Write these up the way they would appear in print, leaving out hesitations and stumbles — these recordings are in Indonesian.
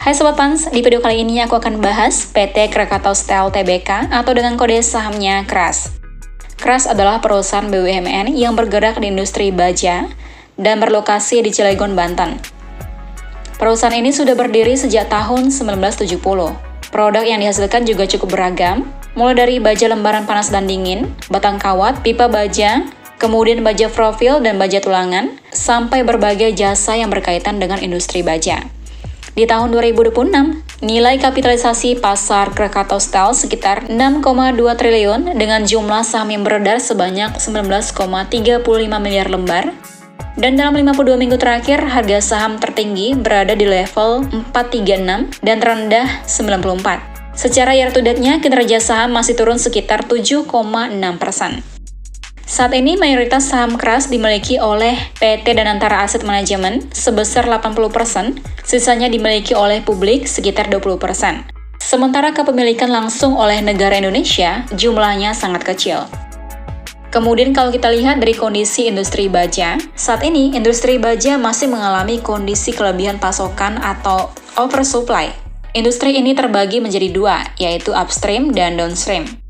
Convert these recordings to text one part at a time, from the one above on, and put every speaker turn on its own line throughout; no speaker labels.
Hai Sobat Pans, di video kali ini aku akan bahas PT Krakatau Steel Tbk atau dengan kode sahamnya KRAS. KRAS adalah perusahaan BUMN yang bergerak di industri baja dan berlokasi di Cilegon, Banten. Perusahaan ini sudah berdiri sejak tahun 1970. Produk yang dihasilkan juga cukup beragam, mulai dari baja lembaran panas dan dingin, batang kawat, pipa baja, kemudian baja profil dan baja tulangan, sampai berbagai jasa yang berkaitan dengan industri baja. Di tahun 2026, nilai kapitalisasi pasar Krakatau Steel sekitar 6,2 triliun dengan jumlah saham yang beredar sebanyak 19,35 miliar lembar. Dan dalam 52 minggu terakhir, harga saham tertinggi berada di level 436 dan terendah 94. Secara year to date-nya, kinerja saham masih turun sekitar 7,6%. Saat ini mayoritas saham KRAS dimiliki oleh PT Danantara Asset Management sebesar 80%, sisanya dimiliki oleh publik sekitar 20%. Sementara kepemilikan langsung oleh negara Indonesia jumlahnya sangat kecil. Kemudian kalau kita lihat dari kondisi industri baja, saat ini industri baja masih mengalami kondisi kelebihan pasokan atau oversupply. Industri ini terbagi menjadi dua, yaitu upstream dan downstream.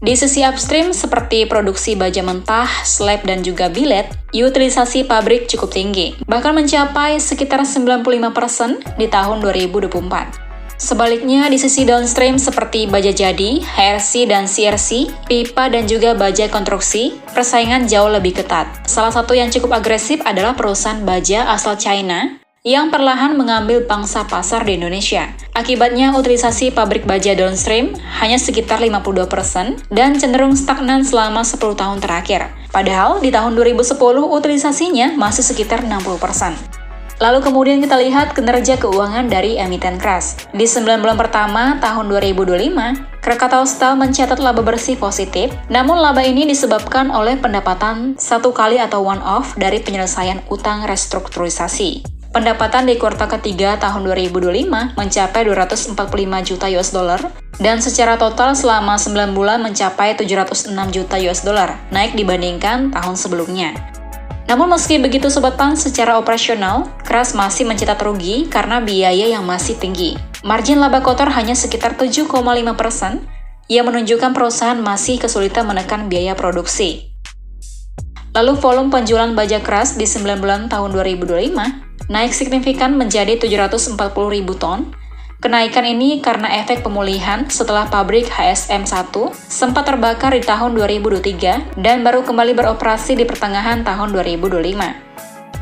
Di sisi upstream seperti produksi baja mentah, slab, dan juga billet, utilisasi pabrik cukup tinggi, bahkan mencapai sekitar 95% di tahun 2024. Sebaliknya, di sisi downstream seperti baja jadi, HRC dan CRC, pipa dan juga baja konstruksi, persaingan jauh lebih ketat. Salah satu yang cukup agresif adalah perusahaan baja asal China, yang perlahan mengambil pangsa pasar di Indonesia. Akibatnya, utilisasi pabrik baja downstream hanya sekitar 52% dan cenderung stagnan selama 10 tahun terakhir. Padahal, di tahun 2010, utilisasinya masih sekitar 60%. Lalu kemudian kita lihat kinerja keuangan dari emiten KRAS. Di 9 bulan pertama tahun 2025, Krakatau Steel mencatat laba bersih positif, namun laba ini disebabkan oleh pendapatan satu kali atau one-off dari penyelesaian utang restrukturisasi. Pendapatan di kuartal ketiga tahun 2025 mencapai 245 juta US dollar dan secara total selama 9 bulan mencapai 706 juta US dollar, naik dibandingkan tahun sebelumnya. Namun meski begitu Sobat Pans, secara operasional, KRAS masih mencatat rugi karena biaya yang masih tinggi. Margin laba kotor hanya sekitar 7,5%, yang menunjukkan perusahaan masih kesulitan menekan biaya produksi. Lalu volume penjualan baja KRAS di 9 bulan tahun 2025 naik signifikan menjadi 740.000 ton. Kenaikan ini karena efek pemulihan setelah pabrik HSM1 sempat terbakar di tahun 2023 dan baru kembali beroperasi di pertengahan tahun 2025.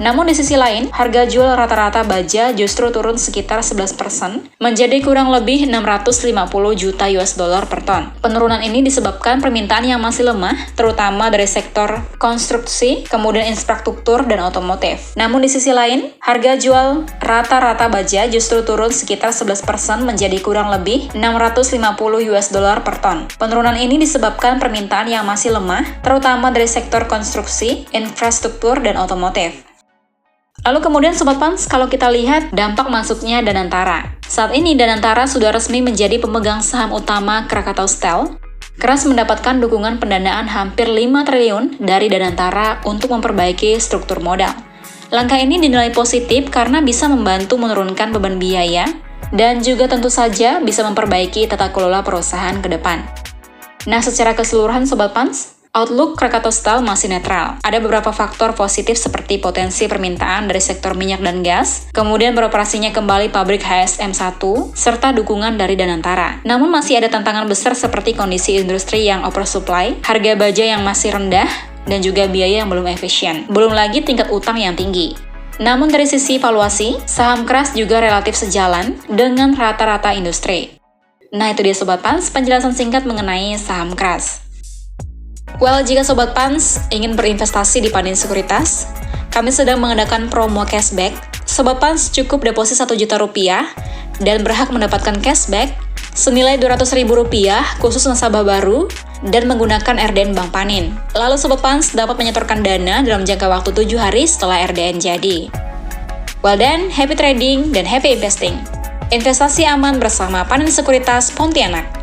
Namun di sisi lain, harga jual rata-rata baja justru turun sekitar 11% menjadi kurang lebih 650 juta US dollar per ton. Penurunan ini disebabkan permintaan yang masih lemah, terutama dari sektor konstruksi, kemudian infrastruktur, dan otomotif. Namun di sisi lain, harga jual rata-rata baja justru turun sekitar 11% menjadi kurang lebih 650 US dollar per ton. Penurunan ini disebabkan permintaan yang masih lemah, terutama dari sektor konstruksi, infrastruktur, dan otomotif. Lalu kemudian Sobat Pans, kalau kita lihat dampak masuknya Danantara. Saat ini Danantara sudah resmi menjadi pemegang saham utama Krakatau Steel. KRAS mendapatkan dukungan pendanaan hampir 5 triliun dari Danantara untuk memperbaiki struktur modal. Langkah ini dinilai positif karena bisa membantu menurunkan beban biaya dan juga tentu saja bisa memperbaiki tata kelola perusahaan ke depan. Nah, secara keseluruhan Sobat Pans, outlook Krakatau Steel masih netral. Ada beberapa faktor positif seperti potensi permintaan dari sektor minyak dan gas, kemudian beroperasinya kembali pabrik HSM1, serta dukungan dari Danantara. Namun masih ada tantangan besar seperti kondisi industri yang oversupply, harga baja yang masih rendah, dan juga biaya yang belum efisien. Belum lagi tingkat utang yang tinggi. Namun dari sisi valuasi, saham KRAS juga relatif sejalan dengan rata-rata industri. Nah itu dia Sobat Pans, penjelasan singkat mengenai saham KRAS. Well, jika Sobat Pans ingin berinvestasi di Pandin Sekuritas, kami sedang mengadakan promo cashback. Sobat Pans cukup deposit 1 juta rupiah dan berhak mendapatkan cashback senilai Rp200.000 khusus nasabah baru dan menggunakan RDN Bank Panin. Lalu Sobat Pans dapat menyetorkan dana dalam jangka waktu 7 hari setelah RDN jadi. Well then, happy trading dan happy investing. Investasi aman bersama Pandin Sekuritas Pontianak.